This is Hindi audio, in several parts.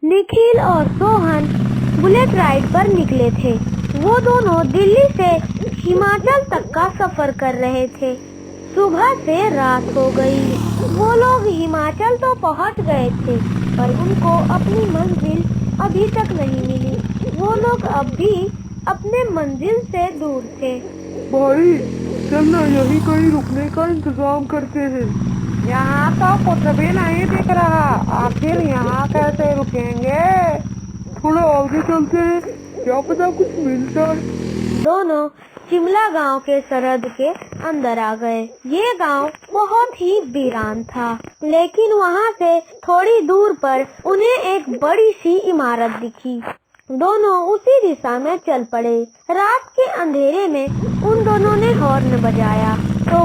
निखिल और सोहन बुलेट राइड पर निकले थे। वो दोनों दिल्ली से हिमाचल तक का सफर कर रहे थे। सुबह से रात हो गई। वो लोग हिमाचल तो पहुंच गए थे, पर उनको अपनी मंजिल अभी तक नहीं मिली। वो लोग अब भी अपने मंजिल से दूर थे। भाई चलना, यहीं कहीं रुकने का इंतजाम करते हैं। यहाँ तो कुछ भी नहीं दिख रहा, आखिर यहाँ कैसे रुकेंगे? थोड़ा आगे चलते हैं, क्या पता कुछ मिल जाए। दोनों शिमला गांव के सरहद के अंदर आ गए। ये गांव बहुत ही वीरान था, लेकिन वहां से थोड़ी दूर पर उन्हें एक बड़ी सी इमारत दिखी। दोनों उसी दिशा में चल पड़े। रात के अंधेरे में उन दोनों ने हॉर्न बजाया तो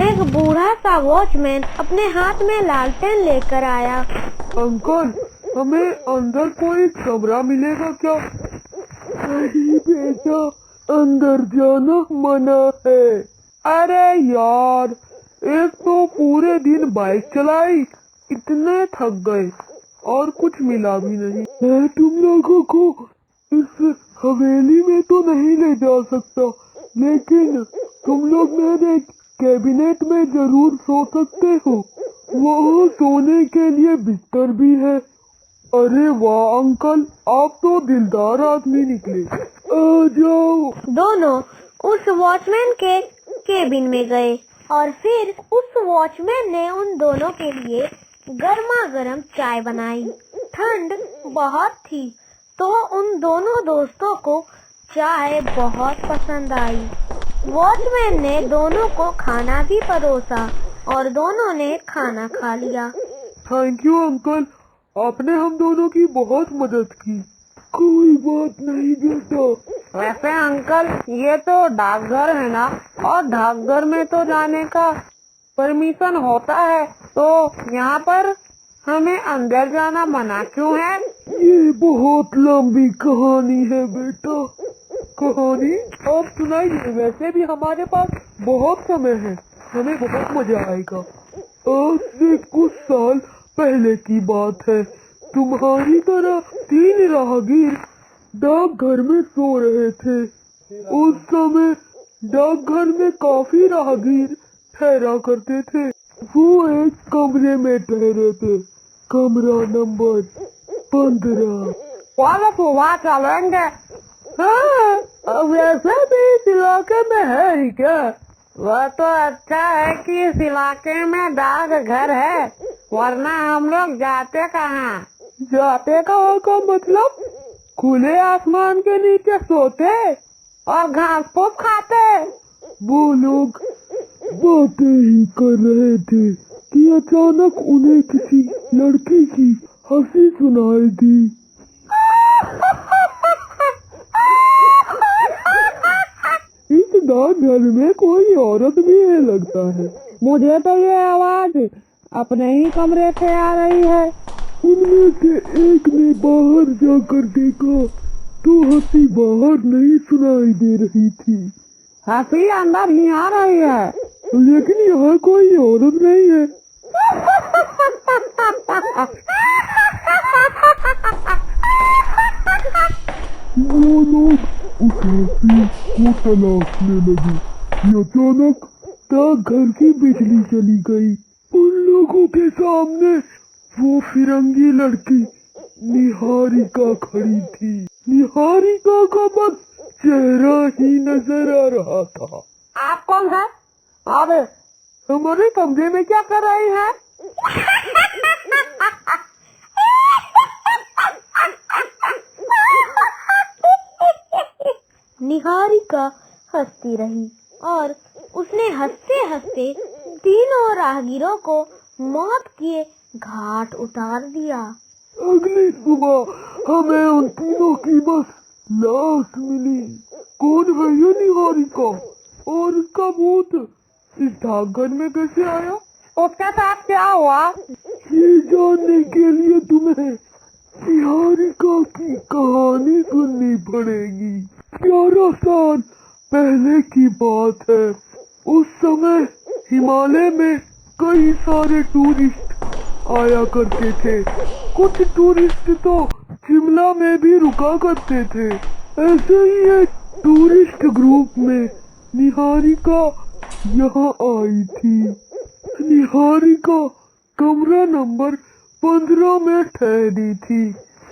एक बूढ़ा सा वॉचमैन अपने हाथ में लालटेन लेकर आया। अंकल, हमें अंदर कोई कमरा मिलेगा क्या? नहीं बेटा, अंदर जाना मना है। अरे यार, एक तो पूरे दिन बाइक चलाई, इतने थक गए और कुछ मिला भी नहीं। मैं तुम लोगों को इस हवेली में तो नहीं ले जा सकता, लेकिन तुम लोग मेरे कैबिनेट में जरूर सो सकते हो। वहाँ सोने के लिए बिस्तर भी है। अरे वाह अंकल, आप तो दिलदार आदमी निकले। आ जाओ। दोनों उस वॉचमैन के केबिन में गए और फिर उस वॉचमैन ने उन दोनों के लिए गर्मा गर्म चाय बनाई। ठंड बहुत थी तो उन दोनों दोस्तों को चाय बहुत पसंद आई। वॉचमैन ने दोनों को खाना भी परोसा और दोनों ने खाना खा लिया। थैंक यू अंकल, आपने हम दोनों की बहुत मदद की। कोई बात नहीं बेटा। वैसे अंकल, ये तो डाकघर है ना, और डाकघर में तो जाने का परमिशन होता है, तो यहाँ पर हमें अंदर जाना मना क्यों है? ये बहुत लंबी कहानी है बेटा। कहानी आप सुनाइए, वैसे भी हमारे पास बहुत समय है, हमें बहुत मजा आएगा। आज से कुछ साल पहले की बात है। तुम्हारी तरह 3 राहगीर डाकघर में सो रहे थे। उस समय डाकघर में काफी राहगीर ठहरा करते थे। वो एक कमरे में ठहरे थे, कमरा नंबर 15। चलो तो वहाँ चलेंगे। हाँ, वैसे भी इस इलाके में है ही क्या? वह तो अच्छा है कि इस इलाके में डाकघर है, वरना हम लोग जाते कहाँ? जाते कहाँ का मतलब? खुले आसमान के नीचे सोते और घास फूस खाते। वो लोग बातें ही कर रहे थे कि अचानक उन्हें किसी लड़की की हंसी सुनाई दी। इस डाकघर में कोई औरत भी है लगता है। मुझे तो ये आवाज अपने ही कमरे से आ रही है। उनमें से एक ने बाहर जाकर देखा तो हंसी बाहर नहीं सुनाई दे रही थी। हंसी अंदर ही आ रही है, लेकिन यहाँ कोई औरत नहीं है। वो लोग उस हंसी को तलाशने लगे कि अचानक डाकघर की बिजली चली गई। उन लोगों के सामने वो फिरंगी लड़की निहारिका खड़ी थी। निहारिका का बस चेहरा ही नजर आ रहा था। आप कौन है? अरे हमारे कमरे में क्या कर रही है? निहारिका हंसती रही और उसने हंसते हंसते तीनों राहगीरों को मौत के घाट उतार दिया। अगली सुबह हमें उन तीनों की बस लाश मिली। कौन है ये निहारिका और उसका भूत इस डाकघर में कैसे आया? उसके साथ क्या हुआ? ये जानने के लिए तुम्हें निहारिका की कहानी सुननी पड़ेगी। 11 साल पहले की बात है। उस समय हिमालय में कई सारे टूरिस्ट आया करते थे। कुछ टूरिस्ट तो शिमला में भी रुका करते थे। ऐसे ही एक टूरिस्ट ग्रुप में निहारिका यहाँ आई थी। निहारिका कमरा नंबर 15 में ठहरी थी।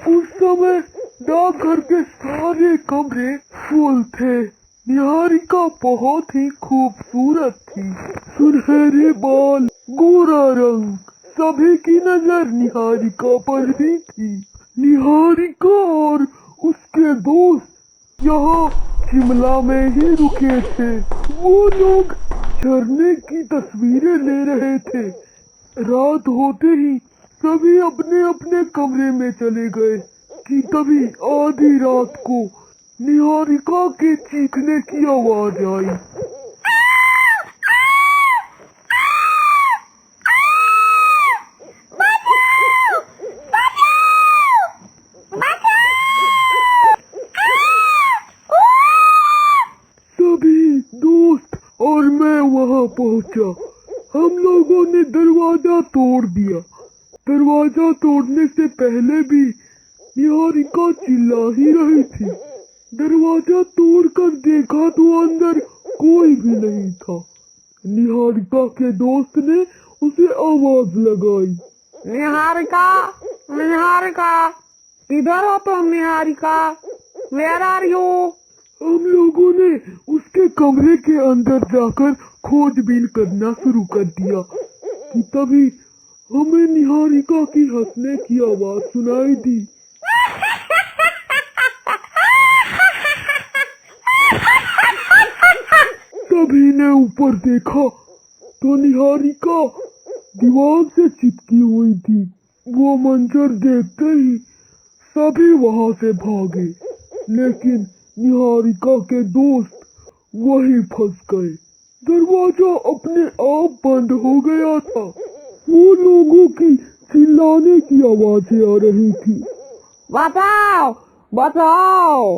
उस समय डाकघर के सारे कमरे फुल थे। निहारिका बहुत ही खूबसूरत थी। सुनहरे बाल, गोरा रंग, सभी की नजर निहारिका पर ही थी। निहारिका और उसके दोस्त यहाँ शिमला में ही रुके थे। वो लोग झरने की तस्वीरें ले रहे थे। रात होते ही सभी अपने अपने कमरे में चले गए कि तभी आधी रात को निहारिका के चीखने की आवाज आई। सभी दोस्त और मैं वहाँ पहुँचा। हम लोगों ने दरवाजा तोड़ दिया। दरवाजा तोड़ने से पहले भी निहारिका चिल्ला ही रही थी। दरवाजा तोड़कर देखा तो अंदर कोई भी नहीं था। निहारिका के दोस्त ने उसे आवाज लगाई, निहारिका, निहारिका, किधर हो तुम निहारिका? Where are you? हम लोगों ने उसके कमरे के अंदर जाकर खोजबीन करना शुरू कर दिया कि तभी हमें निहारिका की हंसने की आवाज सुनाई दी। सभी ने ऊपर देखा तो निहारिका दीवार से चिपकी हुई थी। वो मंजर देखते ही सभी वहां से भागे, लेकिन निहारिका के दोस्त वहीं फंस गए। दरवाजा अपने आप बंद हो गया था। वो लोगों की चिल्लाने की आवाजें आ रही थी, बचाओ, बचाओ,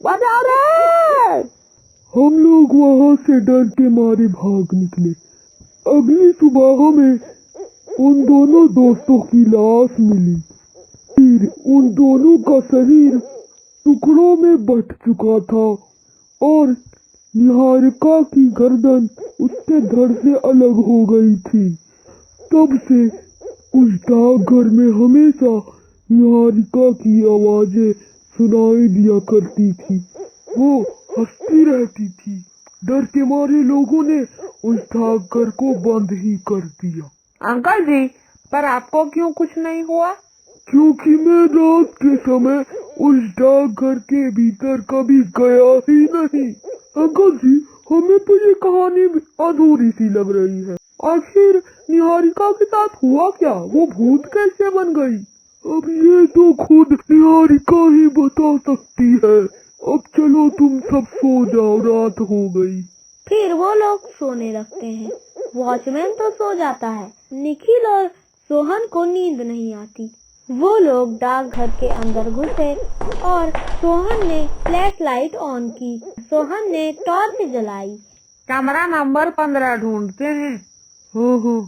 बचाओ रे! हम लोग वहाँ से डर के मारे भाग निकले। अगली सुबह हमें उन दोनों दोस्तों की लाश मिली। फिर उन दोनों का शरीर टुकड़ों में बंट चुका था और निहारिका की गर्दन उसके धड़ से अलग हो गई थी। तब से उस डाकघर में हमेशा निहारिका की आवाजें सुनाई दिया करती थी। वो हंसती रहती थी। डर के मारे लोगों ने उस डाकघर को बंद ही कर दिया। अंकल जी, पर आपको क्यों कुछ नहीं हुआ? क्योंकि मैं रात के समय उस डाकघर के भीतर कभी गया ही नहीं। अंकल जी, हमें तो ये कहानी अधूरी सी लग रही है। आखिर निहारिका के साथ हुआ क्या? वो भूत कैसे बन गई? अब ये तो खुद निहारिका ही बता सकती है। अब चलो तुम सब सो जाओ, रात हो गई। फिर वो लोग सोने लगते हैं। वॉचमैन तो सो जाता है। निखिल और सोहन को नींद नहीं आती। वो लोग डाकघर के अंदर घुसे और सोहन ने फ्लैश लाइट ऑन की। सोहन ने टॉर्च जलाई। कमरा नंबर 15 ढूंढते हैं। हाँ।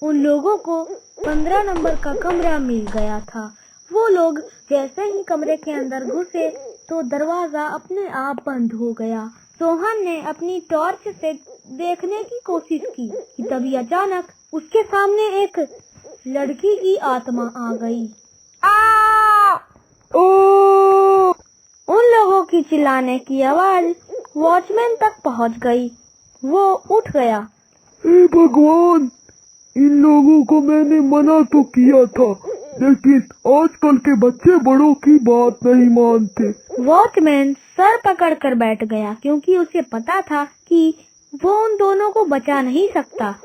उन लोगों को 15 नंबर का कमरा मिल गया था। वो लोग जैसे ही कमरे के अंदर घुसे तो दरवाजा अपने आप बंद हो गया। सोहन ने अपनी टॉर्च से देखने की कोशिश की कि तभी अचानक उसके सामने एक लड़की की आत्मा आ गई। उन लोगों की चिल्लाने की आवाज वॉचमैन तक पहुंच गई। वो उठ गया। हे भगवान, इन लोगों को मैंने मना तो किया था, लेकिन आजकल के बच्चे बड़ों की बात नहीं मानते। वॉचमैन सर पकड़कर बैठ गया क्योंकि उसे पता था कि वो उन दोनों को बचा नहीं सकता।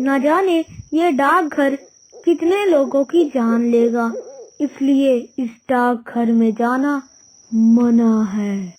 न जाने ये डाकघर कितने लोगों की जान लेगा, इसलिए इस डाकघर में जाना मना है।